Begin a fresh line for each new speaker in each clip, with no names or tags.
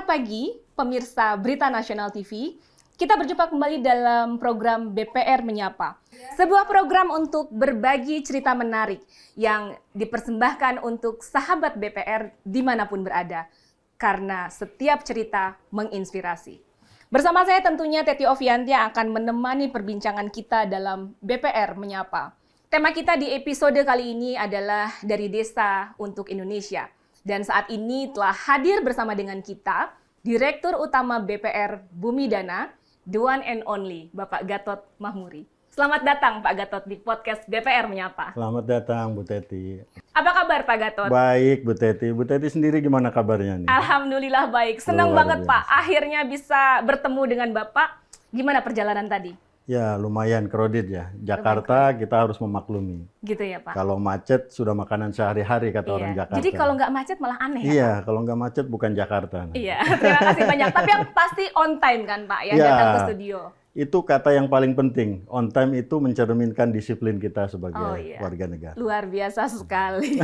Selamat pagi, pemirsa Berita Nasional TV. Kita berjumpa kembali dalam program BPR Menyapa. Sebuah program untuk berbagi cerita menarik yang dipersembahkan untuk sahabat BPR dimanapun berada. Karena setiap cerita menginspirasi. Bersama saya tentunya Teti Ovianti yang akan menemani perbincangan kita dalam BPR Menyapa. Tema kita di episode kali ini adalah Dari Desa untuk Indonesia. Dan saat ini telah hadir bersama dengan kita Direktur Utama BPR Bumi Dana, the one and only, Bapak Gatot Mahmuri. Selamat datang Pak Gatot di podcast BPR Menyapa.
Selamat datang Bu Teti.
Apa kabar Pak Gatot?
Baik Bu Teti. Bu Teti sendiri gimana kabarnya nih?
Alhamdulillah baik. Senang
Luar
banget
biasa.
Pak. Akhirnya bisa bertemu dengan Bapak. Gimana perjalanan tadi?
Ya lumayan kredit ya. Jakarta kita harus memaklumi.
Gitu ya Pak?
Kalau macet sudah makanan sehari-hari kata orang Jakarta.
Jadi kalau nggak macet malah aneh ya
Iya,
Pak?
kalau nggak macet bukan Jakarta.
Iya, terima kasih banyak. Tapi yang pasti on time kan Pak, yang
Ya.
datang ke studio.
Itu kata yang paling penting. On time itu mencerminkan disiplin kita sebagai warga negara.
Luar biasa sekali.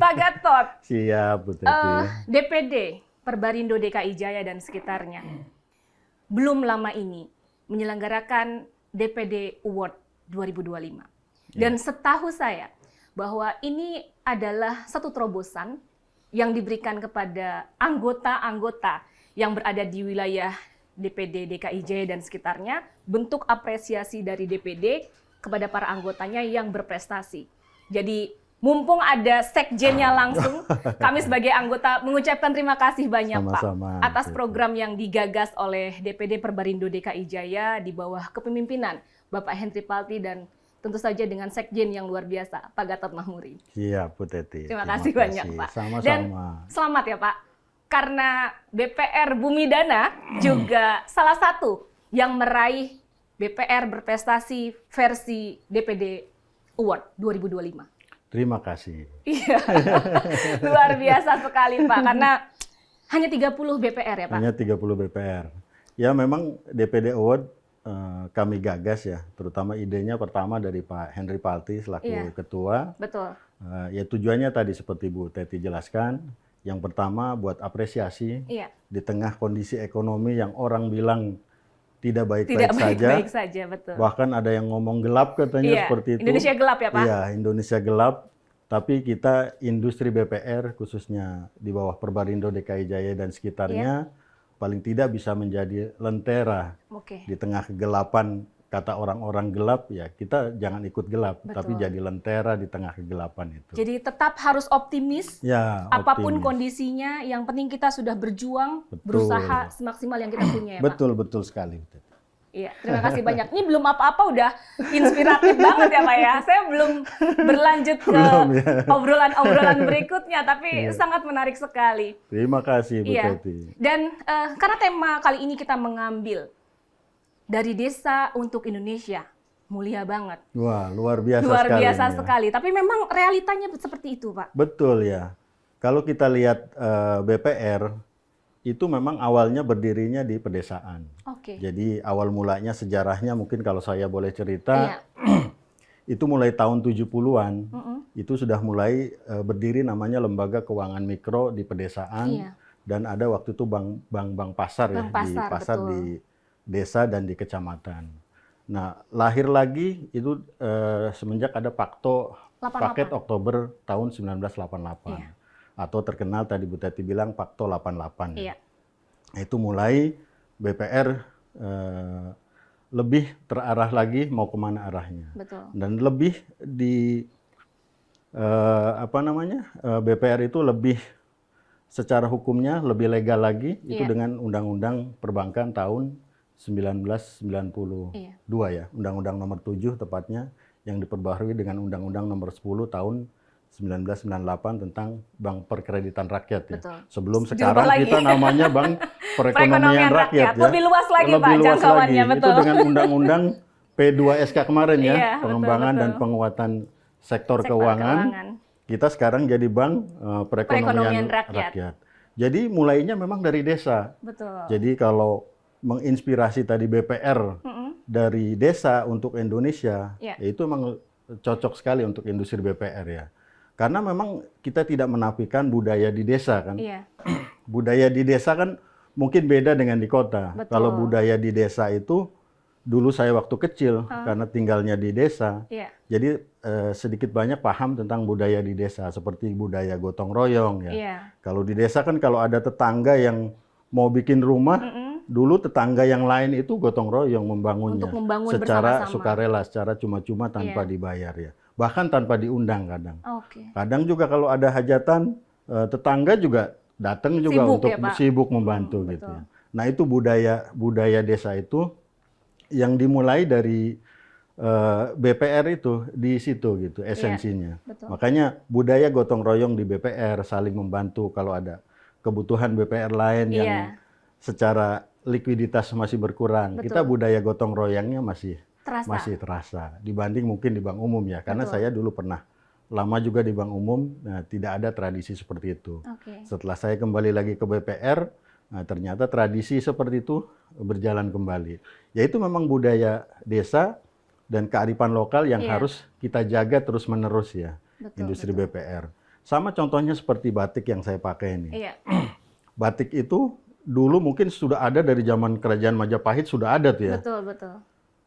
Pak Gatot,
Siap Bu Teti.
DPD Perbarindo DKI Jaya dan sekitarnya belum lama ini menyelenggarakan DPD Award 2025. Dan setahu saya bahwa ini adalah satu terobosan yang diberikan kepada anggota-anggota yang berada di wilayah DPD DKI Jaya dan sekitarnya, bentuk apresiasi dari DPD kepada para anggotanya yang berprestasi. Jadi mumpung ada sekjennya langsung, kami sebagai anggota mengucapkan terima kasih banyak
Sama-sama,
Pak atas
Bu Teti.
program yang digagas oleh DPD Perbarindo DKI Jaya di bawah kepemimpinan Bapak Henry Palti dan tentu saja dengan sekjen yang luar biasa Pak Gatot Mahmuri.
Siap Bu Teti.
Terima kasih banyak Pak.
Sama-sama.
Dan selamat ya Pak, karena BPR Bumi Dana juga salah satu yang meraih BPR berprestasi versi DPD Award 2025.
Terima kasih.
Iya, luar biasa sekali Pak, karena hanya 30 BPR ya Pak?
Hanya 30 BPR. Ya memang DPD Award kami gagas ya, terutama idenya pertama dari Pak Henry Palti selaku ketua.
Betul.
Ya tujuannya tadi seperti Bu Teti jelaskan, yang pertama buat apresiasi di tengah kondisi ekonomi yang orang bilang tidak baik-baik saja.
Tidak baik-baik saja, betul.
Bahkan ada yang ngomong gelap katanya seperti itu.
Indonesia gelap ya Pak?
Iya, Indonesia gelap. Tapi kita industri BPR khususnya di bawah Perbarindo DKI Jaya dan sekitarnya paling tidak bisa menjadi lentera di tengah kegelapan. Kata orang-orang gelap, ya kita jangan ikut gelap, tapi jadi lentera di tengah kegelapan itu.
Jadi tetap harus optimis, apapun
optimis.
Kondisinya, yang penting kita sudah berjuang, berusaha semaksimal yang kita punya ya Pak?
Betul sekali.
Iya, terima kasih banyak. Ini belum apa-apa udah inspiratif banget ya Pak ya. Saya belum berlanjut ke obrolan-obrolan berikutnya, tapi sangat menarik sekali.
Terima kasih Bu Teti.
Dan karena tema kali ini kita mengambil Dari Desa untuk Indonesia, mulia banget.
Wah, luar biasa
luar
sekali.
Biasa sekali. Tapi memang realitanya seperti itu Pak.
Betul ya. Kalau kita lihat BPR, itu memang awalnya berdirinya di pedesaan. Jadi awal mulanya sejarahnya mungkin kalau saya boleh cerita, itu mulai tahun 70-an, itu sudah mulai berdiri namanya Lembaga Keuangan Mikro di pedesaan, dan ada waktu itu bank pasar ya, di pasar di desa dan di kecamatan. Nah, lahir lagi itu semenjak ada Paket Oktober tahun 1988. Atau terkenal tadi Bu Teti bilang Pakto 88. Itu mulai BPR lebih terarah lagi mau kemana arahnya. Dan lebih di BPR itu lebih secara hukumnya lebih legal lagi itu dengan Undang-Undang Perbankan tahun 1992 ya, Undang-Undang nomor 7 tepatnya, yang diperbaharui dengan Undang-Undang nomor 10 tahun 1998 tentang Bank Perkreditan Rakyat ya. Sebelum sekarang kita namanya Bank Perekonomian Rakyat ya.
Lebih luas lagi Pak jangkauannya, betul.
Itu dengan Undang-Undang P2SK kemarin ya, pengembangan dan penguatan sektor keuangan. Kita sekarang jadi Bank Perekonomian Rakyat. Jadi mulainya memang dari desa. Jadi kalau menginspirasi tadi BPR dari desa untuk Indonesia, itu memang cocok sekali untuk industri BPR ya. Karena memang kita tidak menafikan budaya di desa kan.
Iya.
Budaya di desa kan mungkin beda dengan di kota.
Betul.
Kalau budaya di desa itu dulu saya waktu kecil karena tinggalnya di desa.
Iya.
Jadi sedikit banyak paham tentang budaya di desa seperti budaya gotong royong ya.
Iya.
Kalau di desa kan kalau ada tetangga yang mau bikin rumah, dulu tetangga yang lain itu gotong royong membangunnya.
Untuk membangun
secara
bersama-sama.
sukarela, secara cuma-cuma tanpa dibayar ya. Bahkan tanpa diundang kadang.
Oke.
Kadang juga kalau ada hajatan, tetangga juga datang juga
Sibuk
untuk
ya, Pak?
sibuk membantu gitu ya. Nah itu budaya desa itu yang dimulai dari BPR itu di situ gitu esensinya.
Betul.
Makanya budaya gotong royong di BPR saling membantu kalau ada kebutuhan BPR lain yang secara likuiditas masih berkurang.
Betul.
Kita budaya gotong royongnya masih
terasa
dibanding mungkin di bank umum ya. Karena saya dulu pernah lama juga di bank umum, tidak ada tradisi seperti itu. Setelah saya kembali lagi ke BPR, ternyata tradisi seperti itu berjalan kembali. Yaitu memang budaya desa dan kearifan lokal yang harus kita jaga terus-menerus ya. Industri BPR. Sama contohnya seperti batik yang saya pakai ini.
Iya.
Batik itu dulu mungkin sudah ada dari zaman Kerajaan Majapahit, sudah ada tuh ya.
Betul, betul.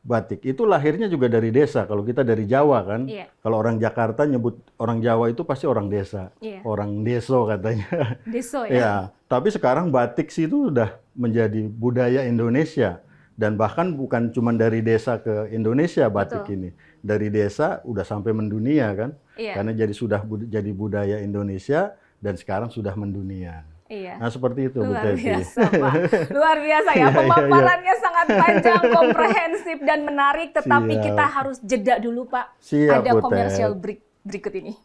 Batik itu lahirnya juga dari desa. Kalau kita dari Jawa kan, kalau orang Jakarta nyebut orang Jawa itu pasti orang desa, orang deso katanya.
Deso ya.
Ya, tapi sekarang batik sih itu sudah menjadi budaya Indonesia dan bahkan bukan cuma dari desa ke Indonesia batik ini, dari desa udah sampai mendunia kan, karena sudah jadi budaya Indonesia dan sekarang sudah mendunia.
Iya.
Nah seperti itu
Luar
Bu Teti.
biasa, Pak. Luar biasa ya. Pemaparannya sangat panjang, komprehensif dan menarik. Tetapi kita harus jeda dulu, Pak.
Siap,
ada
Bu
komersial
Tet.
break berikut ini.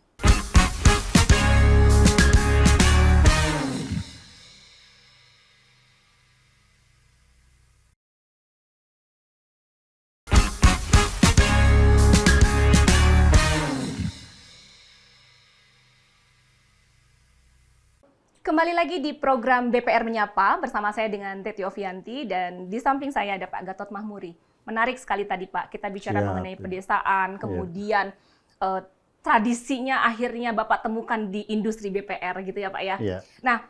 Kembali lagi di program BPR Menyapa bersama saya dengan Teti Ovianti dan di samping saya ada Pak Gatot Mahmuri. Menarik sekali tadi Pak, kita bicara mengenai pedesaan, kemudian tradisinya akhirnya Bapak temukan di industri BPR gitu ya Pak ya. Nah,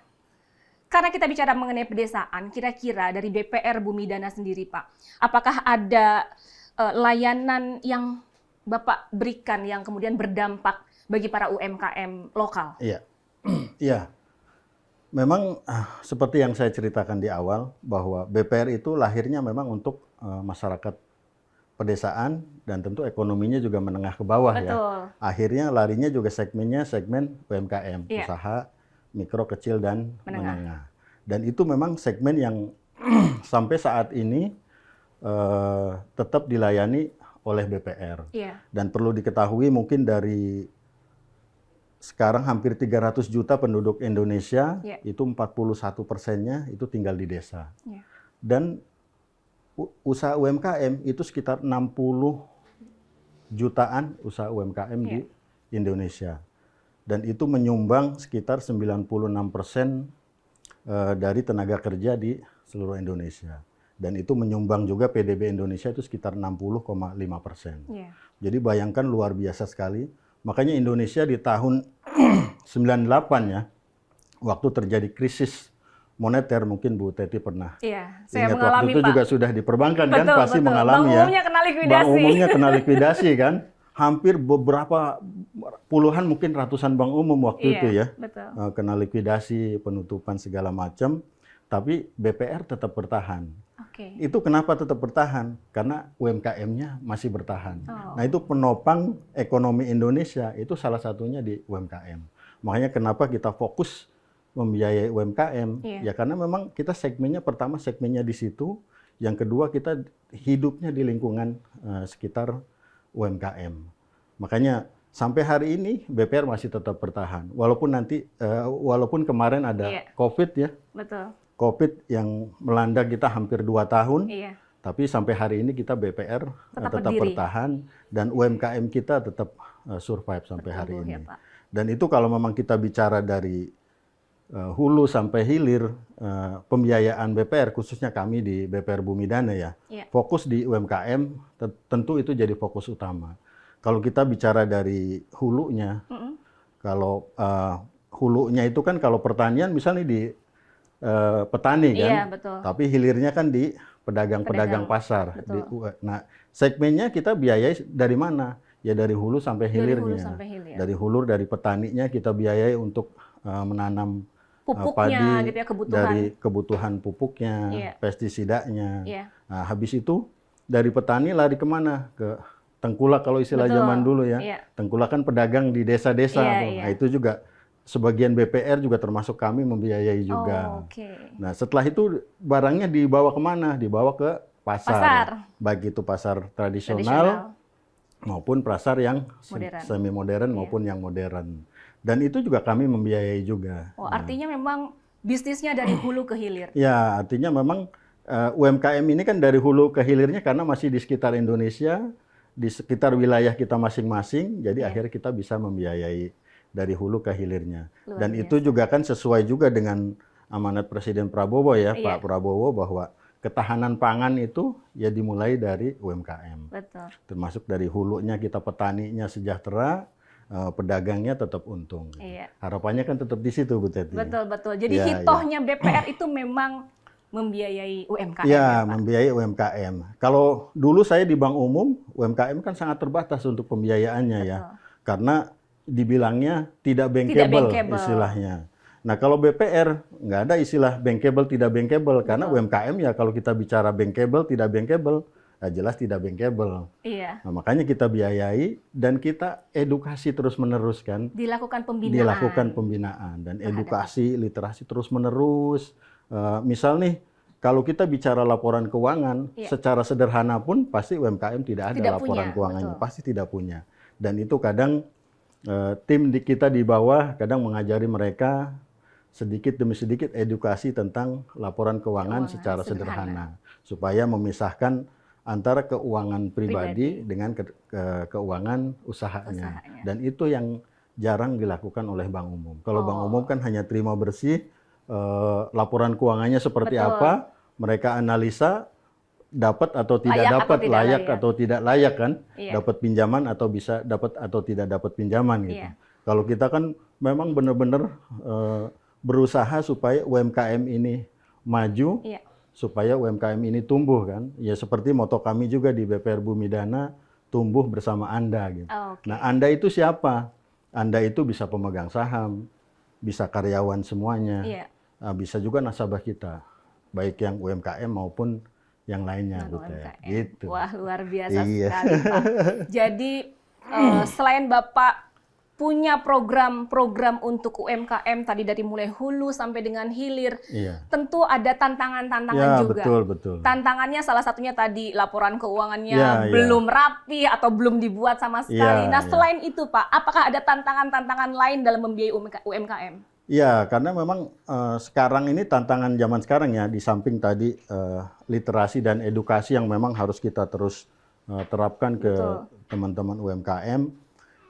karena kita bicara mengenai pedesaan, kira-kira dari BPR Bumi Dana sendiri Pak, apakah ada layanan yang Bapak berikan yang kemudian berdampak bagi para UMKM lokal?
Iya, iya. Memang seperti yang saya ceritakan di awal bahwa BPR itu lahirnya memang untuk masyarakat pedesaan dan tentu ekonominya juga menengah ke bawah. Betul. Ya. Akhirnya larinya juga segmen UMKM, usaha mikro, kecil dan menengah. Dan itu memang segmen yang sampai saat ini tetap dilayani oleh BPR. Dan perlu diketahui mungkin dari sekarang hampir 300 juta penduduk Indonesia, itu 41%-nya itu tinggal di desa. Dan usaha UMKM itu sekitar 60 jutaan usaha UMKM di Indonesia. Dan itu menyumbang sekitar 96% dari tenaga kerja di seluruh Indonesia. Dan itu menyumbang juga PDB Indonesia itu sekitar 60,5%. Jadi bayangkan luar biasa sekali. Makanya Indonesia di tahun 98 ya, waktu terjadi krisis moneter, mungkin Bu Teti pernah
saya
ingat
mengalami,
waktu itu
Pak.
juga sudah di perbankan kan, pasti mengalami
Bank umumnya kena likuidasi.
Bank umumnya kena likuidasi kan, hampir beberapa puluhan mungkin ratusan bank umum waktu itu ya, kena likuidasi, penutupan segala macam, tapi BPR tetap bertahan. Itu kenapa tetap bertahan? Karena UMKM-nya masih bertahan. Nah itu penopang ekonomi Indonesia, itu salah satunya di UMKM. Makanya kenapa kita fokus membiayai UMKM, ya karena memang kita segmennya pertama segmennya di situ, yang kedua kita hidupnya di lingkungan sekitar UMKM. Makanya sampai hari ini BPR masih tetap bertahan. Walaupun kemarin ada COVID ya. Betul. COVID yang melanda kita hampir 2 tahun, tapi sampai hari ini kita BPR tetap bertahan dan UMKM kita tetap survive sampai hari ini. Dan itu kalau memang kita bicara dari hulu sampai hilir, pembiayaan BPR, khususnya kami di BPR Bumi Dana ya, fokus di UMKM, tentu itu jadi fokus utama. Kalau kita bicara dari hulunya, Kalau hulunya itu kan kalau pertanian misalnya di petani kan,
iya, betul.
tapi hilirnya kan di pedagang pasar. Nah, segmennya kita biayai dari mana? Ya dari hulu sampai hilirnya. Dari hulu, dari petaninya kita biayai untuk menanam
pupuknya,
padi,
gitu ya,
dari kebutuhan pupuknya, pestisidanya. Nah, habis itu dari petani lari kemana? Ke tengkulak kalau istilah zaman dulu ya. Tengkulak kan pedagang di desa-desa. Nah, itu juga sebagian BPR juga termasuk kami membiayai juga. Nah, setelah itu barangnya dibawa kemana? Dibawa ke pasar. Baik itu pasar tradisional maupun pasar yang semi modern maupun yang modern. Dan itu juga kami membiayai juga.
Artinya memang bisnisnya dari hulu ke hilir.
Ya, artinya memang UMKM ini kan dari hulu ke hilirnya karena masih di sekitar Indonesia, di sekitar wilayah kita masing-masing, jadi akhirnya kita bisa membiayai dari hulu ke hilirnya. Dan itu juga kan sesuai juga dengan amanat Presiden Prabowo ya, Pak Prabowo, bahwa ketahanan pangan itu ya dimulai dari UMKM.
Betul.
Termasuk dari hulunya kita petaninya sejahtera, pedagangnya tetap untung. Harapannya kan tetap di situ, Bu Teti.
Betul. Jadi hitohnya BPR itu memang membiayai UMKM.
Ya, membiayai UMKM. Kalau dulu saya di Bank Umum, UMKM kan sangat terbatas untuk pembiayaannya ya. Karena dibilangnya tidak bankable istilahnya. Nah, kalau BPR nggak ada istilah bankable tidak bankable karena UMKM ya kalau kita bicara bankable tidak bankable, ya jelas tidak bankable. Nah, makanya kita biayai dan kita edukasi terus-menerus kan.
Dilakukan
pembinaan dan edukasi literasi terus-menerus. Misal nih, kalau kita bicara laporan keuangan, secara sederhana pun pasti UMKM tidak ada laporan keuangannya, pasti tidak punya. Dan itu kadang tim kita di bawah kadang mengajari mereka sedikit demi sedikit edukasi tentang laporan keuangan secara sederhana. Supaya memisahkan antara keuangan pribadi dengan keuangan usahanya. Dan itu yang jarang dilakukan oleh Bank Umum. Kalau Bank Umum kan hanya terima bersih, laporan keuangannya seperti apa, mereka analisa, dapat atau tidak dapat, layak atau tidak layak kan, dapat pinjaman atau bisa dapat atau tidak dapat pinjaman gitu. Kalau kita kan memang benar-benar berusaha supaya UMKM ini maju, supaya UMKM ini tumbuh kan. Ya seperti moto kami juga di BPR Bumidana, tumbuh bersama Anda gitu. Nah, Anda itu siapa? Anda itu bisa pemegang saham, bisa karyawan semuanya, bisa juga nasabah kita, baik yang UMKM maupun yang lainnya, gitu.
Wah, luar biasa sekali, Pak. Jadi selain Bapak punya program-program untuk UMKM tadi dari mulai hulu sampai dengan hilir, tentu ada tantangan-tantangan juga.
Betul.
Tantangannya salah satunya tadi laporan keuangannya belum rapi atau belum dibuat sama sekali. Nah, selain itu, Pak, apakah ada tantangan-tantangan lain dalam membiayai UMKM?
Ya, karena memang sekarang ini tantangan zaman sekarang ya, di samping tadi literasi dan edukasi yang memang harus kita terus terapkan ke teman-teman UMKM.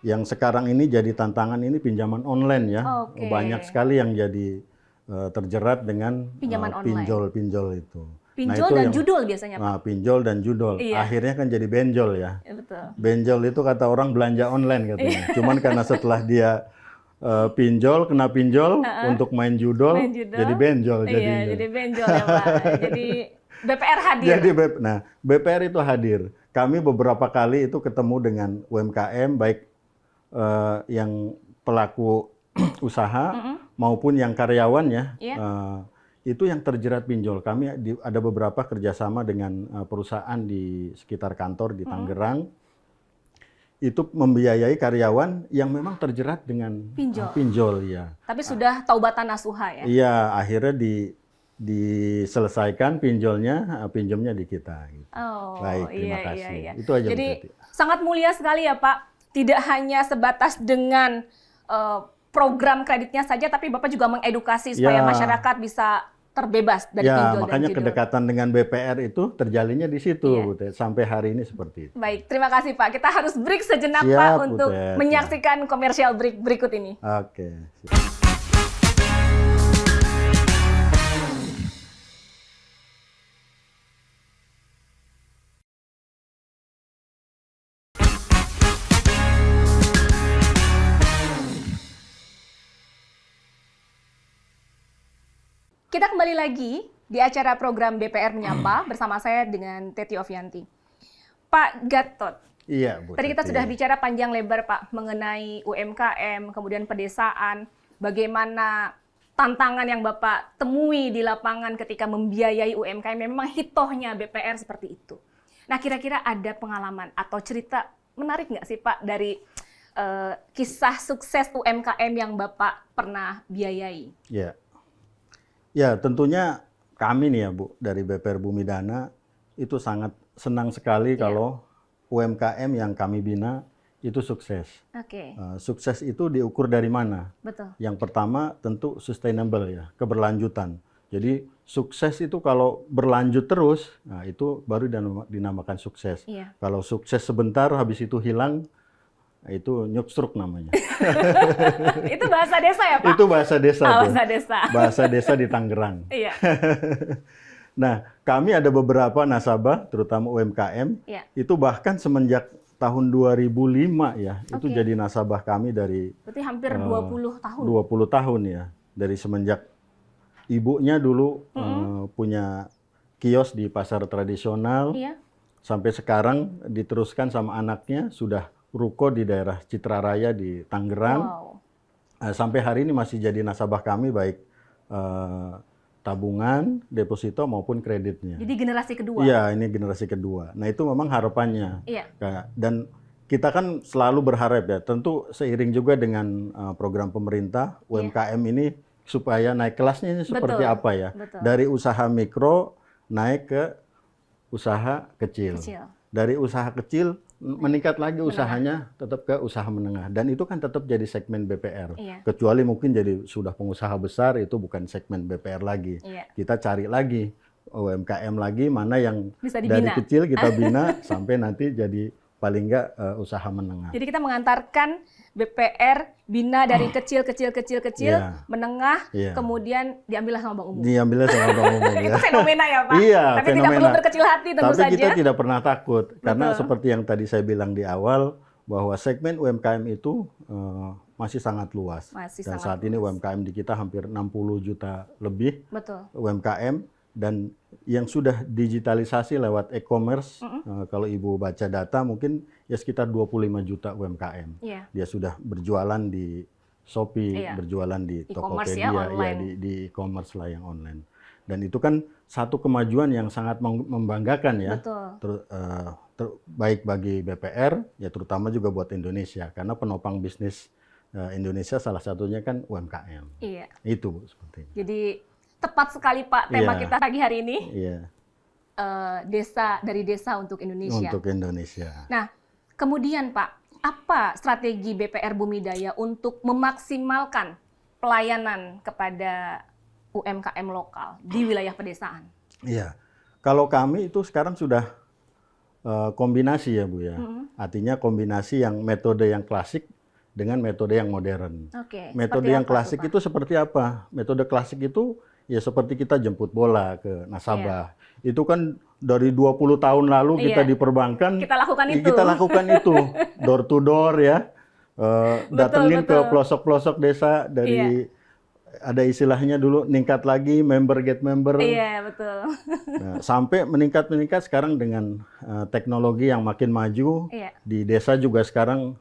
Yang sekarang ini jadi tantangan ini pinjaman online ya. Banyak sekali yang jadi terjerat dengan pinjol itu.
Pinjol dan judul biasanya, Pak.
Nah, pinjol dan judul. Akhirnya kan jadi benjol ya. Benjol itu kata orang belanja online katanya. Cuman karena setelah dia kena pinjol untuk main judul, jadi benjol.
Jadi benjol ya, Pak. Jadi BPR hadir.
Nah, BPR itu hadir. Kami beberapa kali itu ketemu dengan UMKM, baik yang pelaku usaha maupun yang karyawan ya. Itu yang terjerat pinjol. Kami ada beberapa kerjasama dengan perusahaan di sekitar kantor di Tangerang. Itu membiayai karyawan yang memang terjerat dengan pinjol ya.
Tapi sudah taubatan nasuha ya?
Iya, akhirnya diselesaikan pinjamnya di kita. Gitu. Baik, terima kasih. Itu aja.
Jadi sangat mulia sekali ya Pak. Tidak hanya sebatas dengan program kreditnya saja, tapi Bapak juga mengedukasi supaya masyarakat bisa terbebas dari pinjol dan judul.
Makanya kedekatan dengan BPR itu terjalinnya di situ, Bu Tet. Sampai hari ini seperti itu.
Baik, terima kasih Pak. Kita harus break sejenak Pak untuk menyaksikan komersial break berikut ini.
Oke.
kita kembali lagi di acara program BPR Menyapa bersama saya dengan Teti Ovianti. Pak Gatot,
iya, Bu
tadi kita
Teti.
sudah bicara panjang lebar Pak mengenai UMKM, kemudian pedesaan, bagaimana tantangan yang Bapak temui di lapangan ketika membiayai UMKM. Memang hitohnya BPR seperti itu. Nah, kira-kira ada pengalaman atau cerita menarik nggak sih Pak dari kisah sukses UMKM yang Bapak pernah biayai?
Ya. Ya, tentunya kami nih ya Bu, dari BPR Bumi Dana itu sangat senang sekali kalau UMKM yang kami bina itu sukses.
Oke.
Sukses itu diukur dari mana?
Betul.
Yang pertama tentu sustainable ya, keberlanjutan. Jadi sukses itu kalau berlanjut terus, nah itu baru dinamakan sukses.
Iya.
Kalau sukses sebentar habis itu hilang, itu nyukstruk namanya.
Itu bahasa desa ya Pak?
Itu bahasa desa.
Bahasa desa.
Bahasa desa di Tangerang.
Iya.
Nah, kami ada beberapa nasabah, terutama UMKM, itu bahkan semenjak tahun 2005 ya, itu jadi nasabah kami dari...
Berarti hampir 20 tahun.
20 tahun ya, dari semenjak ibunya dulu punya kios di pasar tradisional, sampai sekarang diteruskan sama anaknya, sudah ruko di daerah Citra Raya di Tangerang. Wow. Sampai hari ini masih jadi nasabah kami, baik tabungan, deposito maupun kreditnya.
Jadi generasi kedua?
Iya, ini generasi kedua. Nah itu memang harapannya.
Iya.
Dan kita kan selalu berharap ya, tentu seiring juga dengan program pemerintah, UMKM ini supaya naik kelasnya ini seperti apa ya. Betul. Dari usaha mikro naik ke usaha kecil. Dari usaha kecil meningkat lagi usahanya tetap ke usaha menengah, dan itu kan tetap jadi segmen BPR. Kecuali mungkin jadi sudah pengusaha besar, itu bukan segmen BPR lagi. Kita cari lagi UMKM lagi mana yang dari kecil kita bina sampai nanti jadi paling nggak usaha menengah.
Jadi kita mengantarkan BPR bina dari kecil, menengah, kemudian diambillah sama Bang Umum.
Diambillah sama Bang Umum.
Itu fenomena ya Pak?
Iya,
tapi fenomena. Tidak perlu berkecil hati tentu saja.
Tapi kita tidak pernah takut, karena seperti yang tadi saya bilang di awal, bahwa segmen UMKM itu masih sangat luas. Dan saat ini UMKM di kita hampir 60 juta lebih. Betul. UMKM, dan yang sudah digitalisasi lewat e-commerce, kalau Ibu baca data mungkin ya sekitar 25 juta UMKM. Dia sudah berjualan di Shopee, berjualan di Tokopedia, di e-commerce lah yang online. Dan itu kan satu kemajuan yang sangat membanggakan ya. Baik bagi BPR, ya terutama juga buat Indonesia, karena penopang bisnis Indonesia salah satunya kan UMKM. Iya. Itu Bu, sepertinya.
Jadi tepat sekali Pak tema kita pagi hari ini. Dari desa untuk Indonesia.
Untuk Indonesia.
Nah, kemudian Pak, apa strategi BPR Bumi Daya untuk memaksimalkan pelayanan kepada UMKM lokal di wilayah pedesaan? Iya,
kalau kami itu sekarang sudah kombinasi ya Bu ya. Artinya kombinasi yang metode yang klasik dengan metode yang modern. Metode yang klasik itu seperti apa? Metode klasik itu ya seperti kita jemput bola ke nasabah. Itu kan dari 20 tahun lalu kita di perbankan, kita lakukan itu. Door to door ya. Datengin ke pelosok-pelosok desa, dari ada istilahnya dulu ningkat lagi, member get member.
Iya, betul.
Nah, sampai meningkat sekarang dengan teknologi yang makin maju. Di desa juga sekarang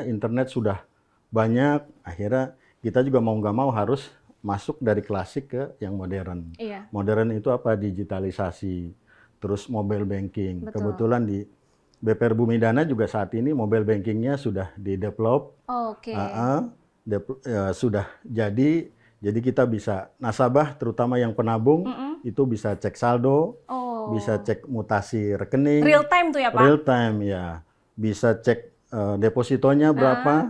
internet sudah banyak. Akhirnya kita juga mau nggak mau harus masuk dari klasik ke yang modern. Modern itu apa? Digitalisasi, terus mobile banking. Betul. Kebetulan di BPR Bumi Dana juga saat ini mobile bankingnya sudah di-develop. Sudah jadi kita bisa, nasabah terutama yang penabung, itu bisa cek saldo, bisa cek mutasi rekening.
Real time tuh ya Pak?
Real time ya. Bisa cek depositonya berapa.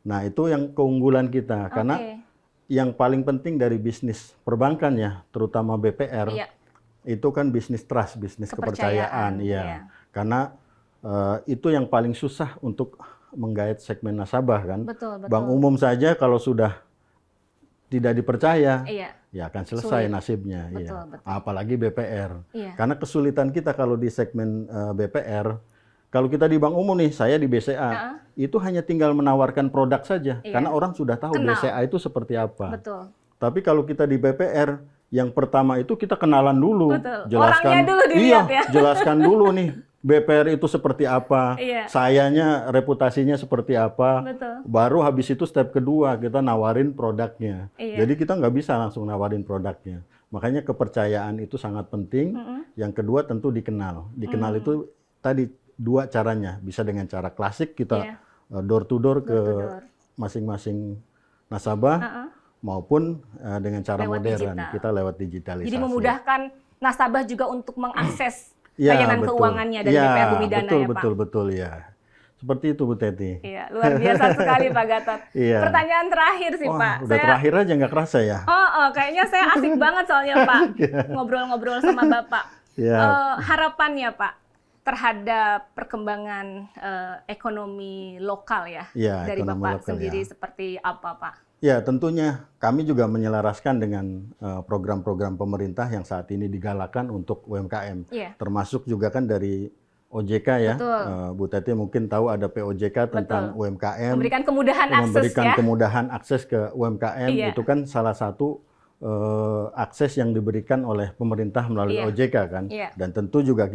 Nah itu yang keunggulan kita, karena yang paling penting dari bisnis perbankan ya, terutama BPR, itu kan bisnis trust, bisnis kepercayaan. Karena itu yang paling susah untuk menggait segmen nasabah kan. Betul. Bank umum saja kalau sudah tidak dipercaya, ya akan selesai nasibnya. Betul. Apalagi BPR. Karena kesulitan kita kalau di segmen BPR, kalau kita di bank umum nih, saya di BCA, itu hanya tinggal menawarkan produk saja, karena orang sudah tahu BCA itu seperti apa. Betul. Tapi kalau kita di BPR, yang pertama itu kita kenalan dulu,
Betul. Orangnya dulu dilihat ya.
Jelaskan dulu nih BPR itu seperti apa, sayanya reputasinya seperti apa.
Betul.
Baru habis itu step kedua kita nawarin produknya. Jadi kita nggak bisa langsung nawarin produknya. Makanya kepercayaan itu sangat penting. Yang kedua tentu dikenal. Dikenal itu tadi dua caranya. Bisa dengan cara klasik kita door to door ke masing-masing nasabah. Maupun dengan cara
lewat
modern,
digital.
Kita lewat digitalisasi.
Jadi memudahkan nasabah juga untuk mengakses layanan keuangannya dari BPR Bumidana
betul,
ya Pak?
Betul, ya. Seperti itu Bu Teti.
Iya, luar biasa sekali Pak Gatot. Pertanyaan terakhir sih Pak.
Udah terakhir aja nggak kerasa ya?
Kayaknya saya asik banget soalnya Pak, ngobrol-ngobrol sama Bapak. Harapannya Pak, terhadap perkembangan ekonomi lokal ya, dari Bapak sendiri seperti apa Pak?
Ya, tentunya kami juga menyelaraskan dengan program-program pemerintah yang saat ini digalakan untuk UMKM. Termasuk juga kan dari OJK ya. Bu Teti mungkin tahu ada POJK tentang UMKM.
Memberikan kemudahan akses ke
UMKM. Itu kan salah satu akses yang diberikan oleh pemerintah melalui OJK kan. Dan tentu juga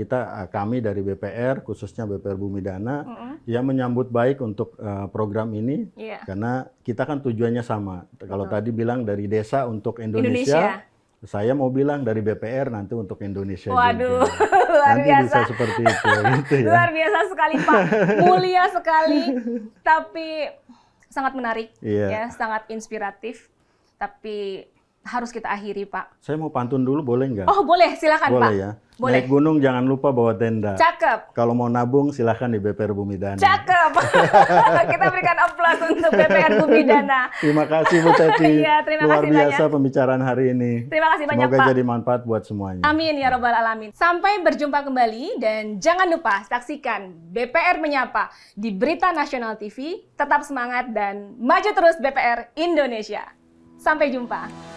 kami dari BPR, khususnya BPR Bumidana, yang menyambut baik untuk program ini. Karena kita kan tujuannya sama. Kalau tadi bilang dari desa untuk Indonesia. Saya mau bilang dari BPR nanti untuk Indonesia
Waduh,
juga.
luar
nanti
biasa.
Bisa seperti itu. Gitu ya.
Luar biasa sekali Pak, mulia sekali, tapi sangat menarik, ya, sangat inspiratif. Tapi harus kita akhiri Pak.
Saya mau pantun dulu, boleh nggak?
Oh boleh, silakan
boleh,
Pak.
Ya.
Boleh.
Naik gunung jangan lupa bawa tenda.
Cakep.
Kalau mau nabung silahkan di BPR Bumidana.
Cakep. Kita berikan aplaus untuk BPR Bumidana.
Terima kasih Bu Teti.
Terima
Luar
kasih
biasa
banyak.
Pembicaraan hari ini.
Terima kasih banyak
Semoga
Pak.
jadi manfaat buat semuanya.
Amin ya robbal alamin. Sampai berjumpa kembali dan jangan lupa saksikan BPR Menyapa di Berita Nasional TV. Tetap semangat dan maju terus BPR Indonesia. Sampai jumpa.